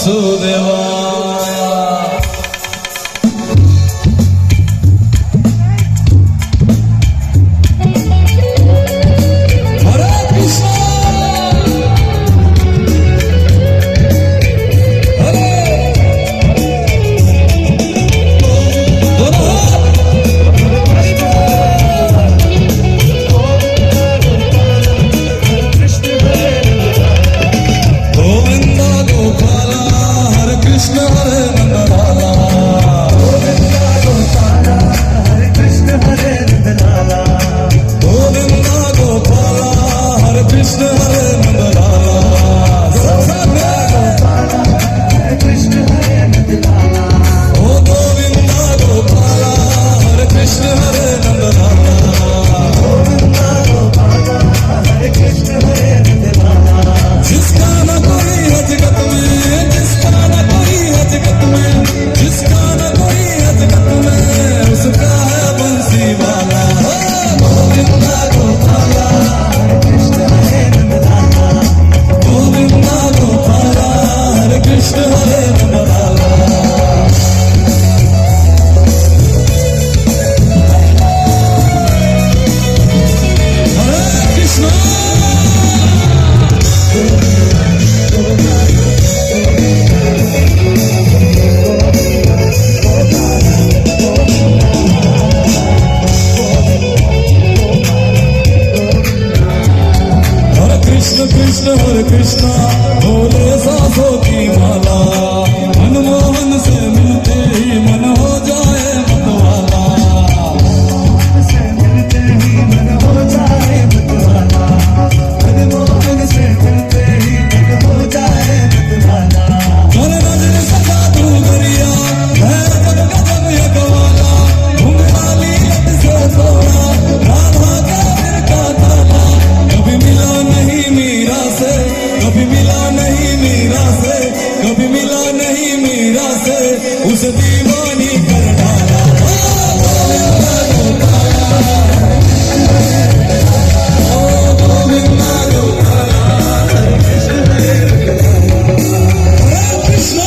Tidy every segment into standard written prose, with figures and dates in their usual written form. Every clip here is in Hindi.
वासुदेवाय। हरे कृष्ण हरे गोविंदा गोपाला हरे कृष्ण हरे नंदलाला। गोविंदा गोपाला हरे कृष्ण हरे नंदलाला। गोविंदा गोपाला हरे कृष्ण हरे नंदलाला। गोविंदा गोपाला हरे कृष्ण हरे नंदलाला। ओ गोविंदा गोपाला हरे कृष्ण हरे नंदलाला। गोविंदा गोपाला हरे कृष्ण हरे नंदलाला। जिसका न कोई है जगत में, जिसका न कोई है जगत में, जिसका न कोई है जगत में, उसका है बंसी वाला। गोविंदा गोपाला हरे कृष्ण हरे नंदलाला। गोविंदा गोपाला हरे कृष्ण हरे नंदलाला। हरे कृष्ण कृष्ण कृष्ण हरे कृष्णा भोले सासों की माला। मनमोहन से मिलते ही मन हो जाए मतवाला। मनमोहन से मिलते ही मन हो जाए मतवाला। मनमोहन से मिलते ही मन हो जाए मतवाला। कर नजर सजा तू गरिया है जब गजब ये गवाला। घुंघराली लट से थोड़ा राधा का फिर का ताला। कभी मिला नहीं मीरा से, कभी मिला नहीं मीरा से, कभी मिला नहीं मीरा से, उस दीवानी कर डाला। गोविंदा गोपाला ओ गोविंदा गोपाला हरे कृष्ण हरे कृष्ण।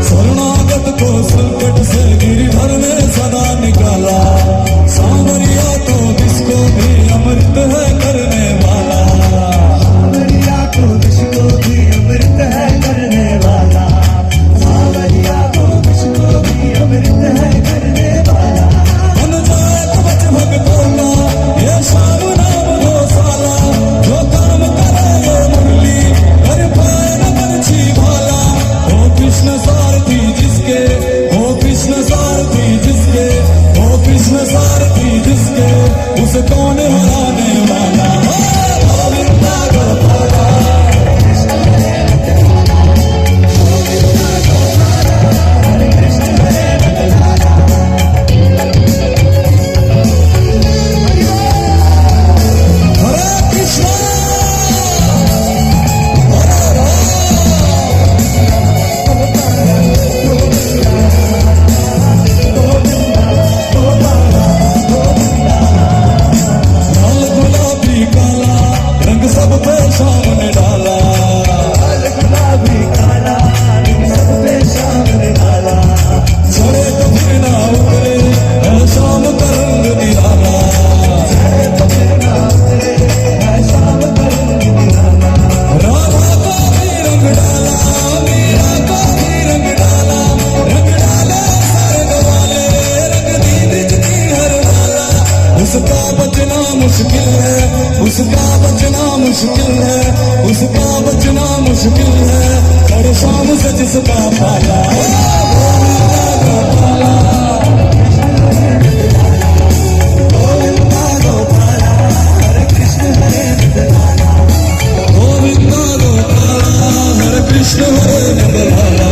शरणागत को संकट से गिरिधर ने सदा निकाला। सांवरिया तो जिसको भी अमृत है करने वाला। सांवरिया तो जिसको भी अमृत है करने वाला। सांवरिया तो जिसको भी अमृत है करने वाला। बन जाए कवच भक्तों का ये श्याम नाम लो साला। जो कर्म करे ये मुरली कर पाए न बंसी भाला। ओ कृष्ण सारथी जिसके, ओ कृष्ण सारथी जिसके, ओ कृष्ण सारथी जिसके, उस कौन हराने वाला। गोविंदा गोपाला हरे कृष्ण हरे नंदलाला। गोविंदा गोपाला हरे कृष्ण हरे नंदलाला। हरे कृष्ण हरे राम। लाल गुलाबी काला रंग सब पे शाम ने डाला। लाल गुलाबी काला रंग सब पे शाम ने डाला। चढ़े तो फिर ना उतरे है शाम का रंग निराला। चढ़े तो फिर ना उतरे है शाम का रंग निराला। राधा का भी रंग डाला, मीरा का भी रंग डाला। रंग डाले स्वर्ग वाले, रंग दी ब्रिज की हर माला। उसका बचना मुश्किल है, उसका बचना मुश्किल है, उसका बचना मुश्किल है। हर शाम से जिसका पाला। गोविंदा गोपाला गोविंदा गोपाला हरे कृष्ण हरे नंदलाला। गोविंदा गोपाला हरे कृष्ण हरे नंदलाला।